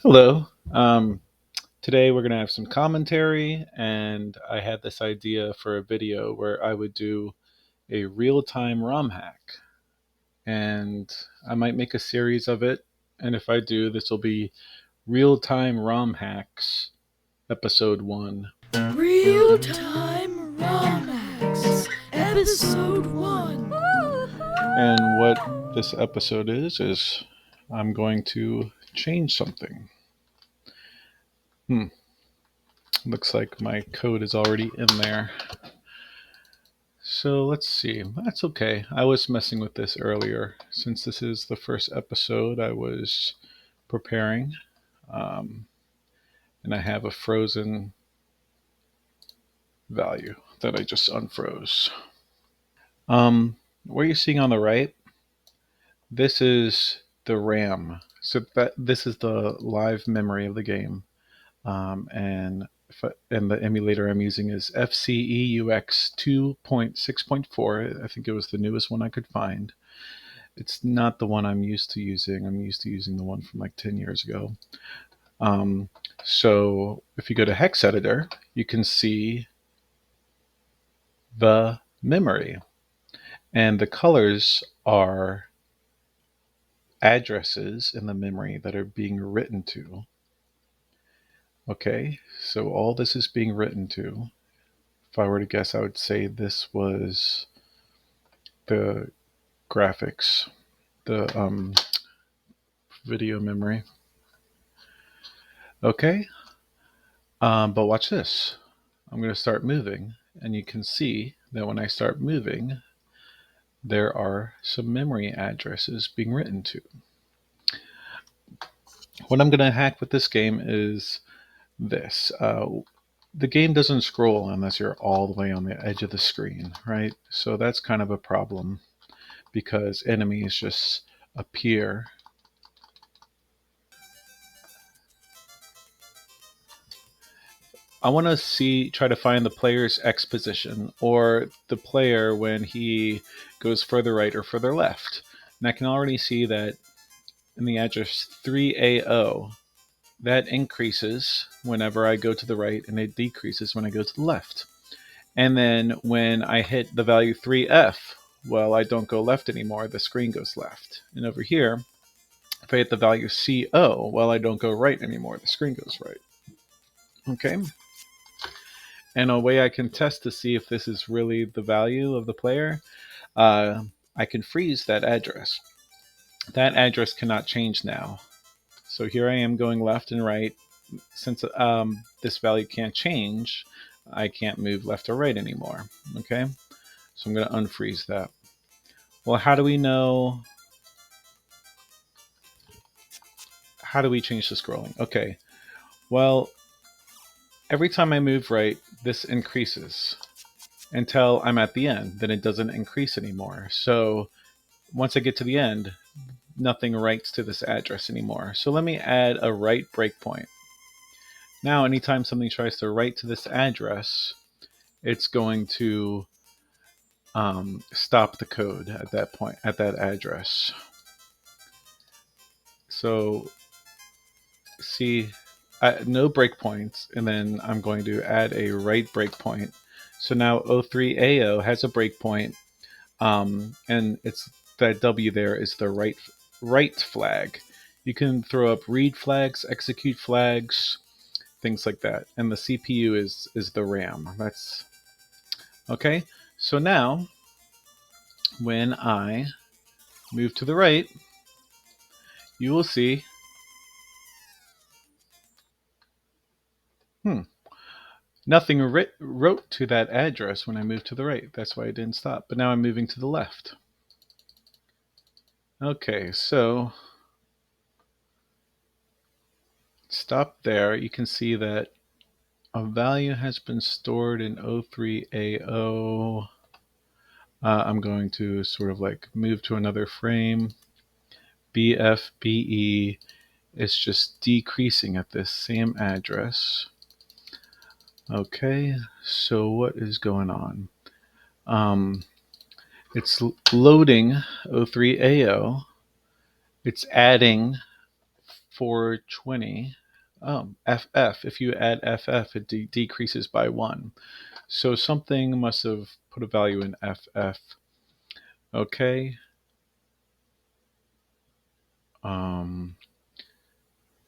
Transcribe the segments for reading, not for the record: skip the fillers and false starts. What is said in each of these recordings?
Hello. Today we're going to have some commentary, and I had this idea for a video where I would do a real-time ROM hack, and I might make a series of it. And if I do, this will be Real-Time ROM Hacks Episode 1. Realtime Romhacks Episode 1. And what this episode is I'm going to change something. Looks like my code is already in there. So let's see. That's okay. I was messing with this earlier. Since this is the first episode, I was preparing. Um, and I have a frozen value that I just unfroze. What you're seeing on the right, this is the RAM. So this is the live memory of the game. And the emulator I'm using is FCEUX 2.6.4. I think it was the newest one I could find. It's not the one I'm used to using. I'm used to using the one from like 10 years ago. So if you go to hex editor, you can see the memory. And the colors are addresses in the memory that are being written to. Okay, so all this is being written to. If I were to guess, I would say this was the graphics, the video memory. Okay, but watch this. I'm going to start moving, and you can see that when I start moving, there are some memory addresses being written to. What I'm going to hack with this game is this. The game doesn't scroll unless you're all the way on the edge of the screen, right? So that's kind of a problem because enemies just appear. I want to try to find the player's X position, or the player when he goes further right or further left. And I can already see that in the address 3AO, that increases whenever I go to the right, and it decreases when I go to the left. And then when I hit the value 3F, well, I don't go left anymore, the screen goes left. And over here, if I hit the value CO, well, I don't go right anymore, the screen goes right. Okay? And a way I can test to see if this is really the value of the player, I can freeze that address. That address cannot change now. So here I am going left and right. Since this value can't change, I can't move left or right anymore. Okay? So I'm going to unfreeze that. Well, how do we know? How do we change the scrolling? Okay. Well, every time I move right, this increases until I'm at the end. Then it doesn't increase anymore. So once I get to the end, nothing writes to this address anymore. So let me add a write breakpoint. Now, anytime something tries to write to this address, it's going to stop the code at that point, at that address. So see, no breakpoints, and then I'm going to add a write breakpoint. So now O3AO has a breakpoint, and it's that W there is the write flag. You can throw up read flags, execute flags, things like that. And the CPU is the RAM. That's okay. So now, when I move to the right, you will see. Nothing wrote to that address when I moved to the right. That's why it didn't stop. But now I'm moving to the left. Okay, so stop there. You can see that a value has been stored in O3AO. I'm going to sort of like move to another frame. BFBE is just decreasing at this same address. Okay, so what is going on? It's loading O3AO. It's adding 420. FF. If you add FF, it decreases by 1. So something must have put a value in FF. Okay. Load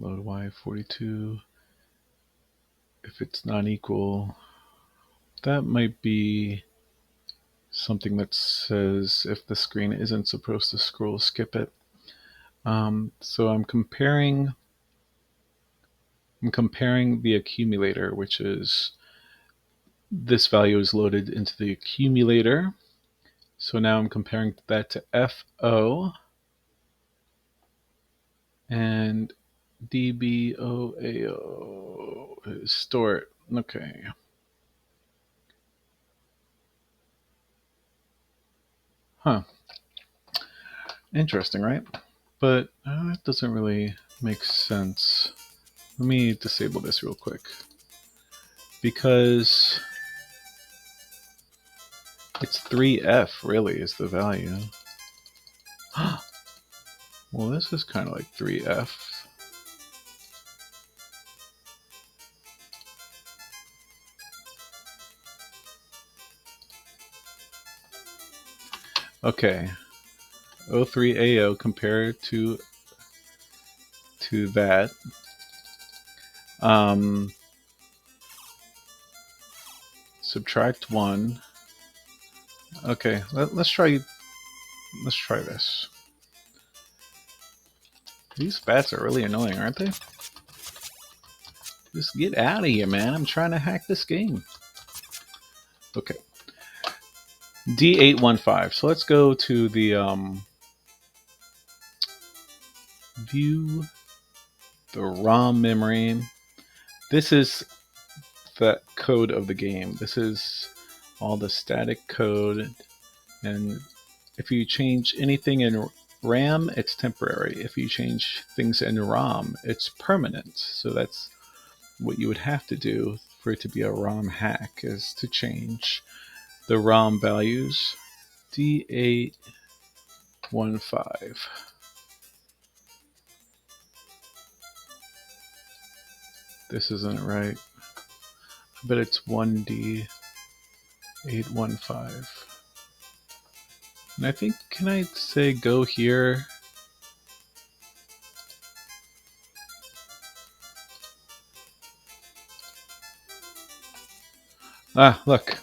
Y42. If it's not equal, that might be something that says if the screen isn't supposed to scroll, skip it. So I'm comparing the accumulator, which is this value is loaded into the accumulator. So now I'm comparing that to FO and DBOAO is store it. Okay. Huh. Interesting, right? But that doesn't really make sense. Let me disable this real quick. Because it's 3F really is the value. Well, this is kind of like 3F. Okay. O3AO compared to that. Subtract 1. Okay, let's try this. These bats are really annoying, aren't they? Just get out of here, man. I'm trying to hack this game. Okay. D815. So let's go to the view the ROM memory. This is the code of the game. This is all the static code, and if you change anything in RAM, it's temporary. If you change things in ROM, it's permanent. So that's what you would have to do for it to be a ROM hack, is to change the ROM values. D815. This isn't right. I bet it's 1D815. And I think, can I say go here? Ah, look.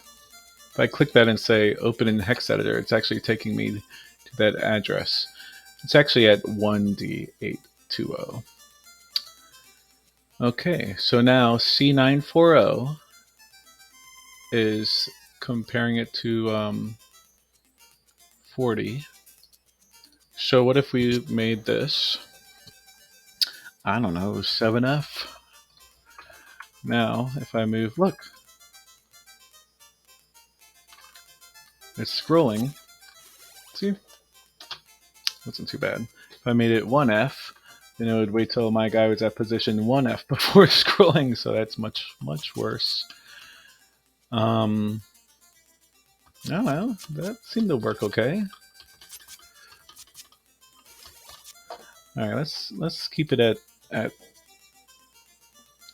If I click that and say open in hex editor, it's actually taking me to that address. It's actually at 1D820. Okay, so now C940 is comparing it to 40. So what if we made this, I don't know, 7F? Now, if I move, look, it's scrolling. See? Wasn't too bad. If I made it 1F, then it would wait till my guy was at position 1F before scrolling, so that's much, much worse. I don't know. That seemed to work okay. All right, let's keep it at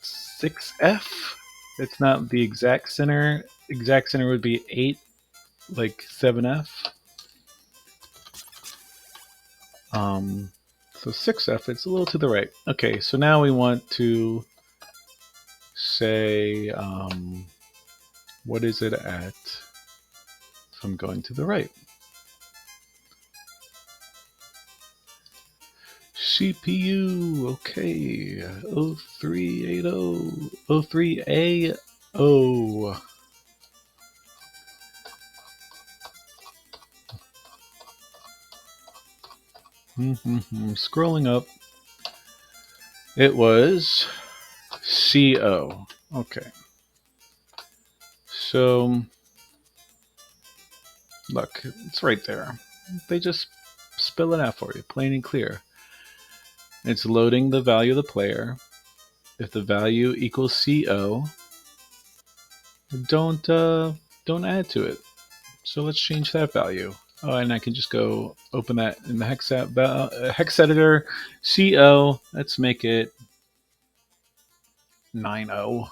6F. It's not the exact center. Exact center would be 8, like 7F. So 6F, it's a little to the right. Okay, so now we want to say, what is it at if I'm going to the right? CPU, okay, 0380, 03AO. Scrolling up, it was CO. Okay. So, look, it's right there. They just spell it out for you, plain and clear. It's loading the value of the player. If the value equals CO, don't add to it. So let's change that value. Oh, and I can just go open that in the hex editor. CO. Let's make it 90.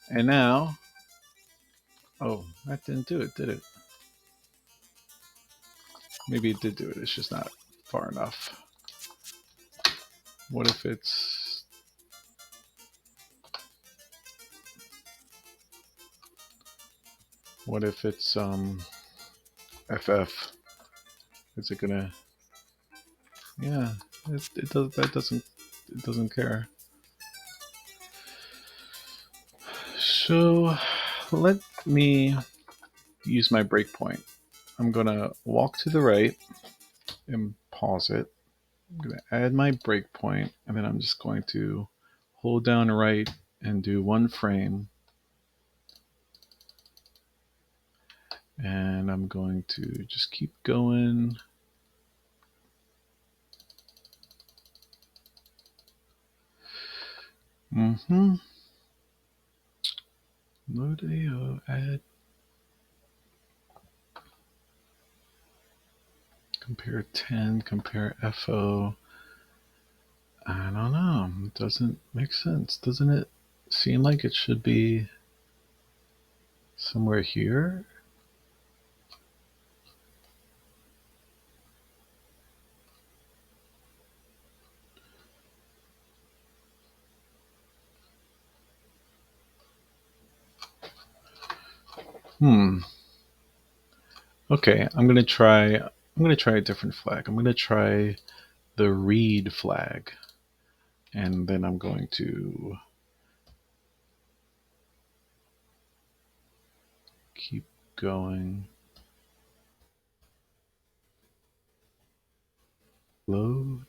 And now, oh, that didn't do it, did it? Maybe it did do it. It's just not far enough. What if it's... What if it's FF? Is it gonna... Yeah, it does. That doesn't. It doesn't care. So let me use my breakpoint. I'm gonna walk to the right and pause it. I'm gonna add my breakpoint, and then I'm just going to hold down right and do 1 frame. And I'm going to just keep going. Load AO, add, compare 10, compare FO. I don't know. It doesn't make sense. Doesn't it seem like it should be somewhere here? Okay, I'm gonna try a different flag. I'm gonna try the read flag. And then I'm going to keep going. Load.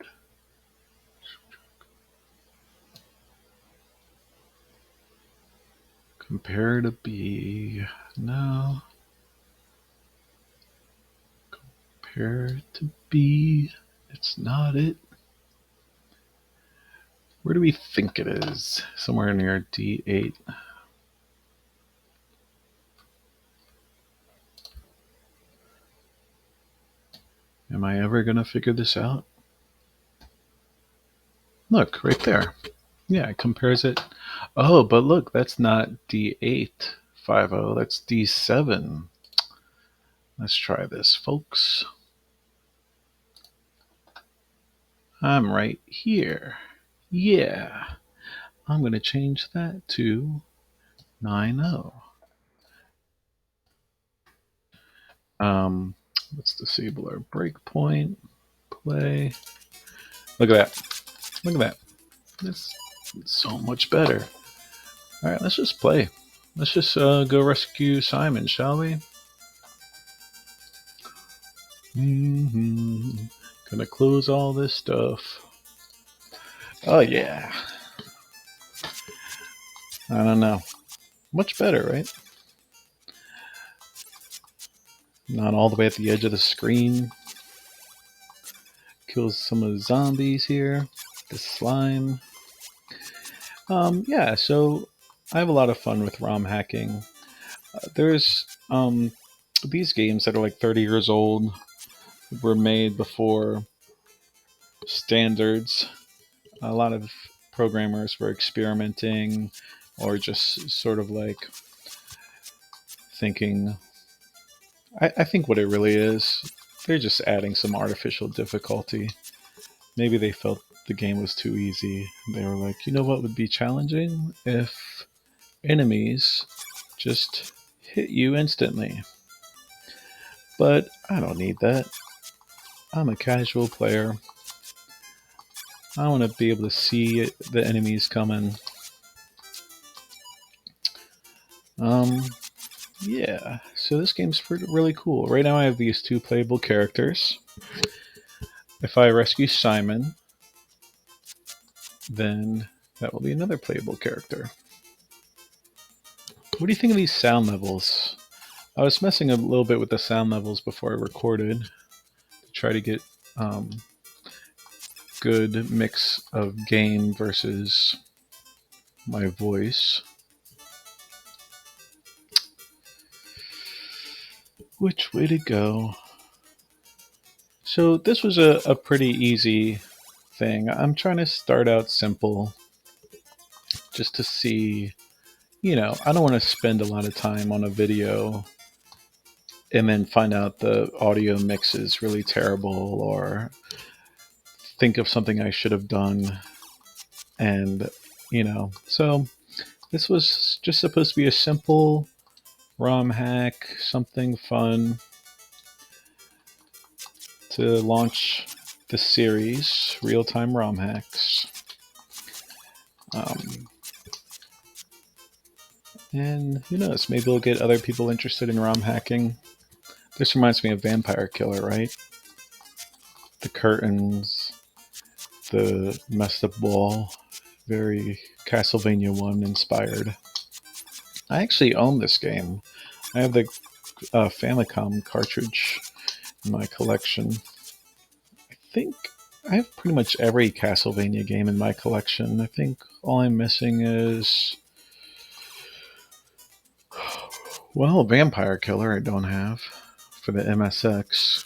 Compare to B. No. Compare to B. It's not it. Where do we think it is? Somewhere near D8. Am I ever going to figure this out? Look, right there. Yeah, it compares it. Oh, but look, that's not D8 50. That's D7. Let's try this, folks. I'm right here. Yeah. I'm going to change that to 90. Let's disable our breakpoint. Play. Look at that. Look at that. It's so much better. All right, let's just play. Let's just go rescue Simon, shall we? Gonna close all this stuff. Oh, yeah. I don't know. Much better, right? Not all the way at the edge of the screen. Kills some of the zombies here. The slime. Yeah, so I have a lot of fun with ROM hacking. There's these games that are like 30 years old were made before standards. A lot of programmers were experimenting or just sort of like thinking. I think what it really is, they're just adding some artificial difficulty. Maybe they felt the game was too easy. They were like, you know what would be challenging? If enemies just hit you instantly. But I don't need that. I'm a casual player. I want to be able to see the enemies coming. Yeah, so this game's really cool. Right now I have these 2 playable characters. If I rescue Simon, then that will be another playable character. What do you think of these sound levels? I was messing a little bit with the sound levels before I recorded to try to get good mix of game versus my voice. Which way to go? So this was a pretty easy thing. I'm trying to start out simple just to see, I don't want to spend a lot of time on a video and then find out the audio mix is really terrible or think of something I should have done. And, so this was just supposed to be a simple ROM hack, something fun to launch the series, Realtime Romhacks. And who knows, maybe we'll get other people interested in ROM hacking. This reminds me of Vampire Killer, right? The curtains, the messed up wall, very Castlevania 1 inspired. I actually own this game. I have the Famicom cartridge in my collection. I think I have pretty much every Castlevania game in my collection. I think all I'm missing is, well, Vampire Killer I don't have for the MSX.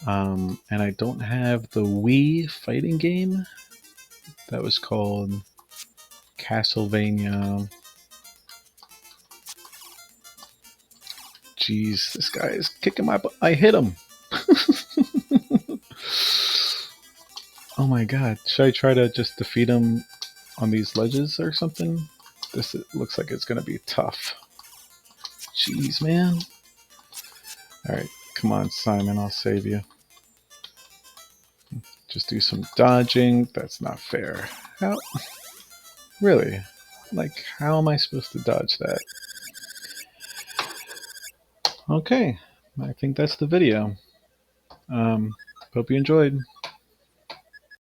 And I don't have the Wii fighting game that was called Castlevania. Jeez, this guy is kicking my butt. I hit him. Oh my god. Should I try to just defeat him on these ledges or something? This looks like it's going to be tough. Jeez, man. Alright, come on, Simon. I'll save you. Just do some dodging. That's not fair. How? Really? Like, how am I supposed to dodge that? Okay, I think that's the video. Hope you enjoyed.